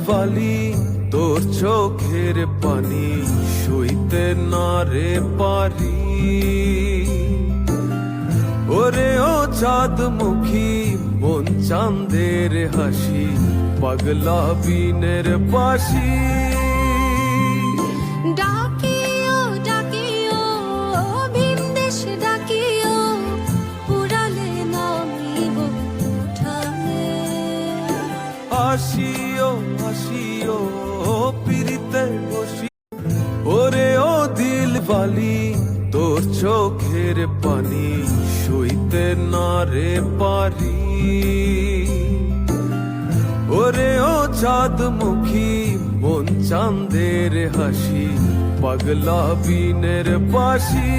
বালি তোর চোখের পানি সইতে না রে পারি। ওরে ও চাঁদ মুখী মন চাঁদের হাসি পাগলা বিনের বাসি। ডাকিও ডাকিও ভিনদেশ ডাকিও উড়ালে নামিব উঠানে। আসিও আসিও পিরিতে বসি। ওরে ও দিল বালি তোর চোখের পানি সইতে না রে পারি। ওরে ও চাঁদ মুখী মন চাঁদের হাসি পাগলা বিনের বাসি।